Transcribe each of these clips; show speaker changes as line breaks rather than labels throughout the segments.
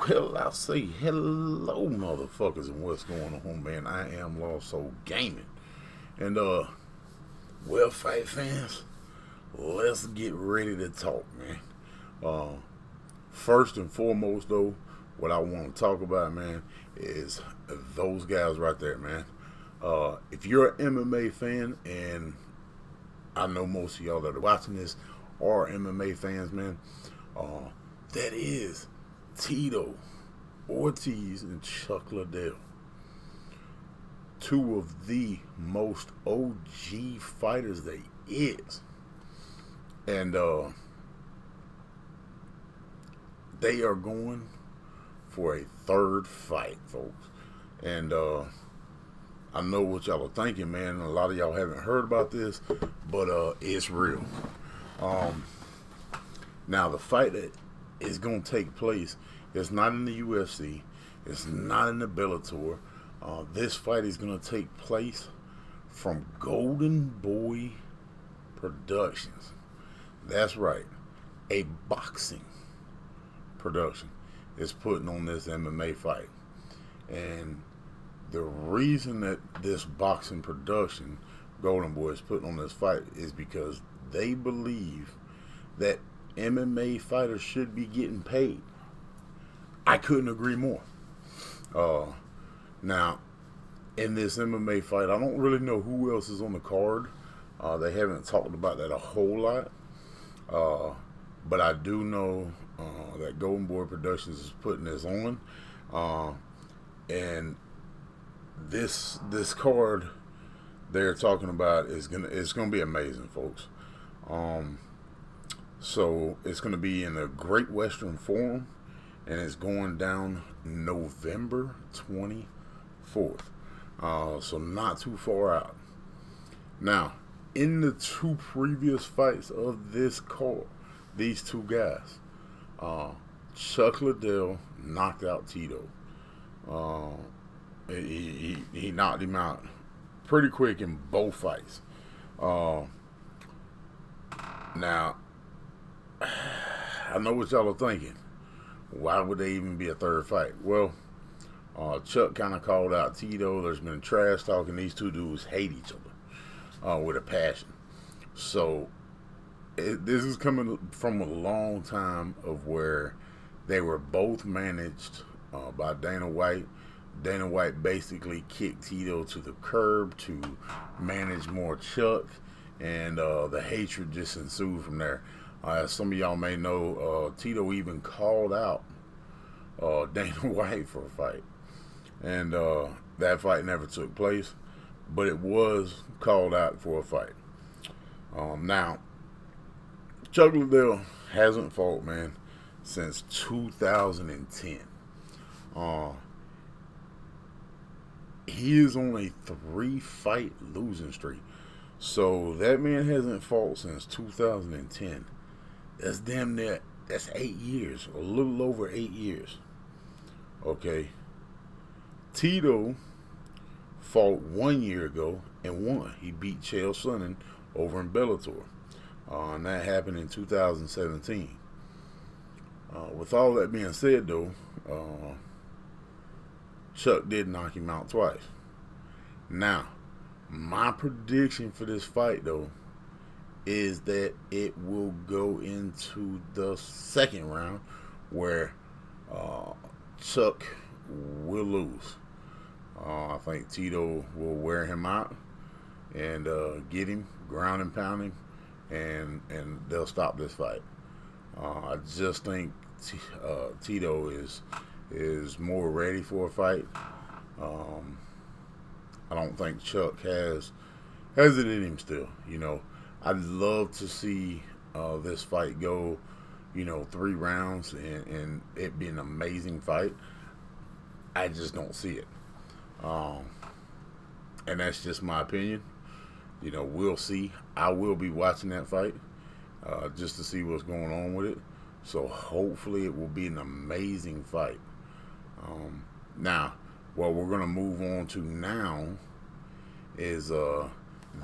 Well, I'll say hello, motherfuckers, and what's going on, man? I am Lost Soul Gaming. And, well, fight fans, let's get ready to talk, man. First and foremost, though, what I want to talk about, man, is those guys right there, man. If you're an MMA fan, and I know most of y'all that are watching this are MMA fans, man, that is Tito Ortiz and Chuck Liddell, two of the most OG fighters they is, and they are going for a third fight, folks. And I know what y'all are thinking, man. A lot of y'all haven't heard about this, but it's real. Now the fight that is going to take place, it's not in the UFC, it's not in the Bellator. This fight is going to take place from Golden Boy Productions. That's right, a boxing production is putting on this MMA fight. And the reason that this boxing production, Golden Boy, is putting on this fight is because they believe that MMA fighters should be getting paid. I couldn't agree more. Now, in this MMA fight, I don't really know who else is on the card. They haven't talked about that a whole lot. But I do know that Golden Boy Productions is putting this on. And this card they're talking about is gonna be amazing, folks. So it's gonna be in the Great Western Forum, and it's going down November 24th. So not too far out. Now, in the two previous fights of this card, these two guys, Chuck Liddell knocked out Tito. He knocked him out pretty quick in both fights. Now, I know what y'all are thinking. Why would they even be a third fight? Well, Chuck kind of called out Tito. There's been trash talking. These two dudes hate each other with a passion. So this is coming from a long time of where they were both managed by Dana White. Dana White basically kicked Tito to the curb to manage more Chuck, and the hatred just ensued from there. As some of y'all may know, Tito even called out Dana White for a fight, and that fight never took place, but it was called out for a fight. Now, Chuck Liddell hasn't fought, man, since 2010. He is on a 3-fight losing streak. So that man hasn't fought since 2010. That's damn near, that's 8 years, a little over 8 years. Okay. Tito fought 1 year ago and won. He beat Chael Sonnen over in Bellator. And that happened in 2017. With all that being said, though, Chuck did knock him out twice. Now, my prediction for this fight, though, is that it will go into the second round where Chuck will lose. I think Tito will wear him out and get him, ground and pound him, and they'll stop this fight. I just think Tito is more ready for a fight. I don't think Chuck has it in him still. You know, I'd love to see this fight go, 3 rounds and it be an amazing fight. I just don't see it. And that's just my opinion. We'll see. I will be watching that fight just to see what's going on with it. So hopefully it will be an amazing fight. Now, what we're going to move on to now is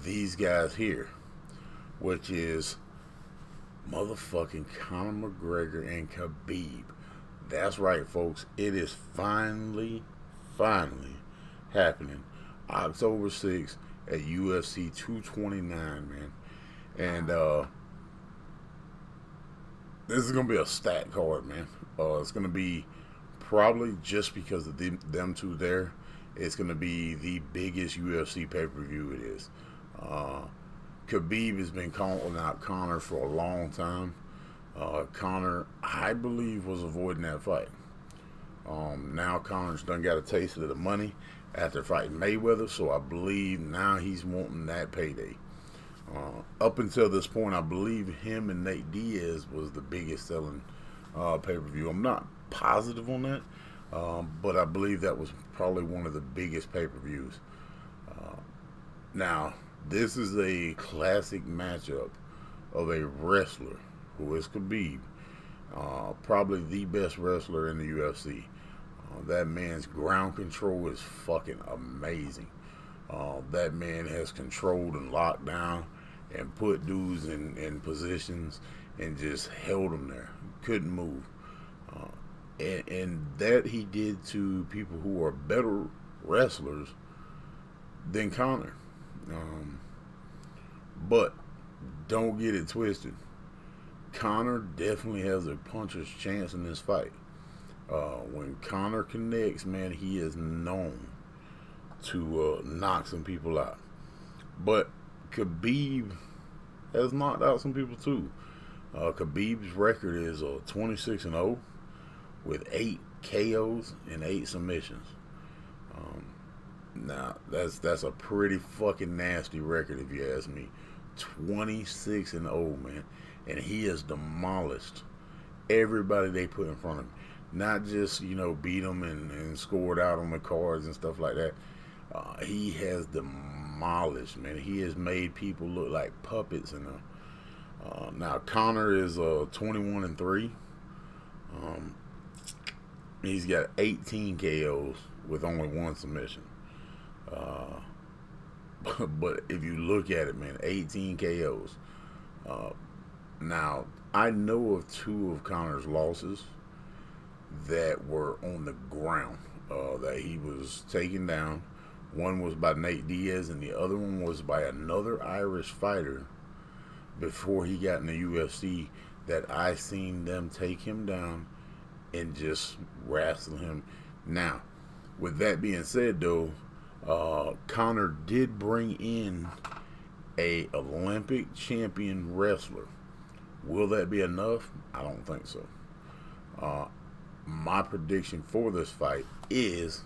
these guys here, which is motherfucking Conor McGregor and KHABIB. That's right, folks. It is finally happening. October 6th at UFC 229, man. And this is going to be a stat card, man. It's going to be probably just because of them two there. It's going to be the biggest UFC pay-per-view it is. Khabib has been calling out Conor for a long time. Conor, I believe, was avoiding that fight. Now Conor's done got a taste of the money after fighting Mayweather, so I believe now he's wanting that payday. Up until this point, I believe him and Nate Diaz was the biggest selling pay-per-view. I'm not positive on that, but I believe that was probably one of the biggest pay-per-views. Now, this is a classic matchup of a wrestler who is Khabib, probably the best wrestler in the UFC. That man's ground control is fucking amazing. That man has controlled and locked down and put dudes in positions and just held them there. Couldn't move. And that he did to people who are better wrestlers than Conor. But don't get it twisted. Conor definitely has a puncher's chance in this fight. When Conor connects, man, he is known to knock some people out. But Khabib has knocked out some people too. Khabib's record is 26-0 with 8 KOs and 8 submissions. Now that's a pretty fucking nasty record if you ask me. 26-0, man, and he has demolished everybody they put in front of him. Not just, beat them and scored out on the cards and stuff like that. He has demolished, man. He has made people look like puppets. Now Conor is 21-3. He's got 18 KOs with only 1 submission. But if you look at it, man, 18 KOs. Now, I know of 2 of Conor's losses that were on the ground, that he was taken down. One was by Nate Diaz, and the other one was by another Irish fighter before he got in the UFC, that I seen them take him down and just wrestle him. Now, with that being said, though, Conor did bring in a Olympic champion wrestler. Will that be enough? I don't think so. My prediction for this fight is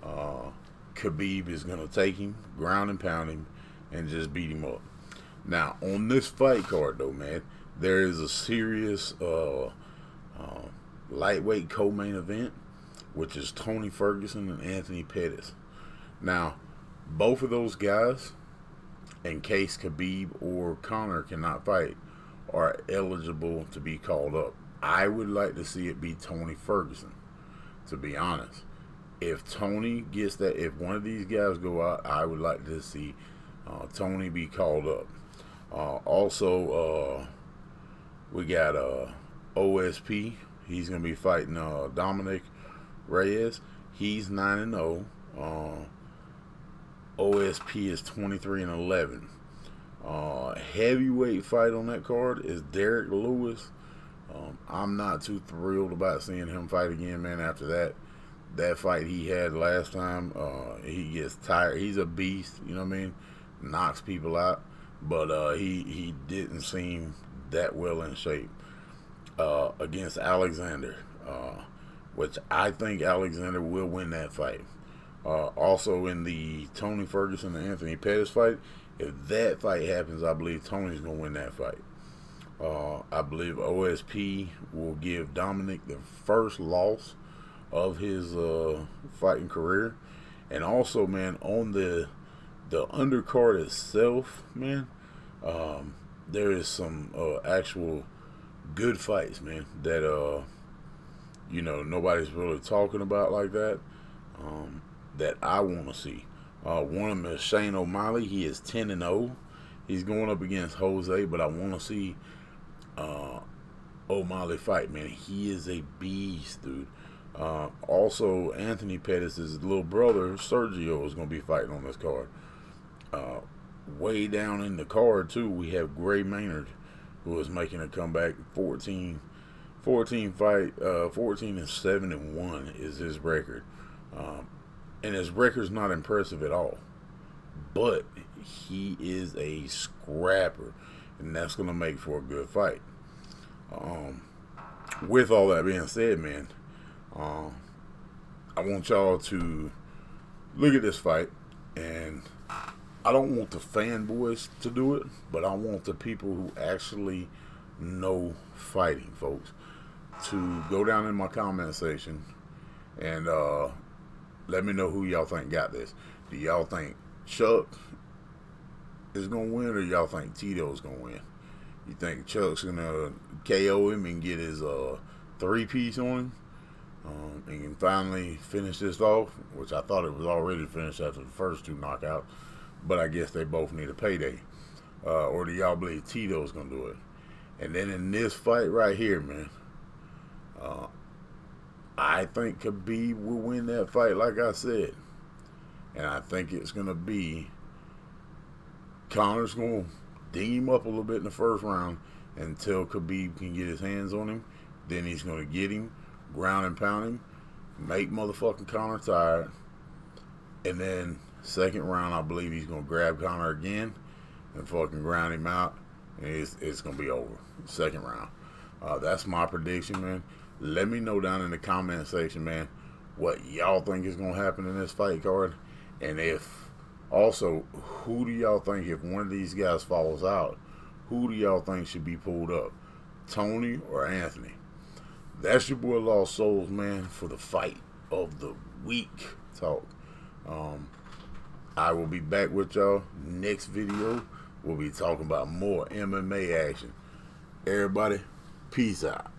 Khabib is going to take him, ground and pound him, and just beat him up. Now, on this fight card, though, man, there is a serious lightweight co-main event, which is Tony Ferguson and Anthony Pettis. Now, both of those guys, in case Khabib or Conor cannot fight, are eligible to be called up. I would like to see it be Tony Ferguson, to be honest. If Tony gets that, if one of these guys go out, I would like to see Tony be called up. Also, we got OSP. He's going to be fighting Dominic Reyes. He's 9-0. OSP is 23-11. Heavyweight fight on that card is Derek Lewis. I'm not too thrilled about seeing him fight again, man. After that fight he had last time, he gets tired. He's a beast, you know what I mean? Knocks people out, but he didn't seem that well in shape. Against Alexander, which I think Alexander will win that fight. Also in the Tony Ferguson and Anthony Pettis fight, if that fight happens, I believe Tony's going to win that fight. I believe OSP will give Dominic the first loss of his fighting career. And also, man, on the undercard itself, man, there is some actual good fights, man, that nobody's really talking about like that, that I want to see. One of them is Shane O'Malley. He is 10-0. He's going up against Jose, but I want to see O'Malley fight, man. He is a beast, dude. Also, Anthony Pettis' little brother, Sergio, is going to be fighting on this card. Way down in the card, too, we have Gray Maynard, who is making a comeback. 14 fight, 14-7-1 is his record. And his record's not impressive at all. But he is a scrapper, and that's going to make for a good fight. With all that being said, man, I want y'all to look at this fight, and I don't want the fanboys to do it, but I want the people who actually know fighting, folks, to go down in my comment section and let me know who y'all think got this. Do y'all think Chuck is going to win, or y'all think Tito is going to win? You think Chuck's going to KO him and get his 3-piece on him and can finally finish this off, which I thought it was already finished after the first 2 knockouts, but I guess they both need a payday. Or do y'all believe Tito's going to do it? And then in this fight right here, man, I think KHABIB will win that fight, like I said. And I think it's going to be Conor's going to ding him up a little bit in the first round until KHABIB can get his hands on him. Then he's going to get him, ground and pound him, make motherfucking Conor tired. And then second round, I believe he's going to grab Conor again and fucking ground him out. And it's going to be over. Second round. That's my prediction, man. Let me know down in the comment section, man, what y'all think is going to happen in this fight card. And if also, who do y'all think, if one of these guys falls out, who do y'all think should be pulled up? Tony or Anthony? That's your boy Lost Souls, man, for the fight of the week talk. I will be back with y'all next video. We'll be talking about more MMA action. Everybody, peace out.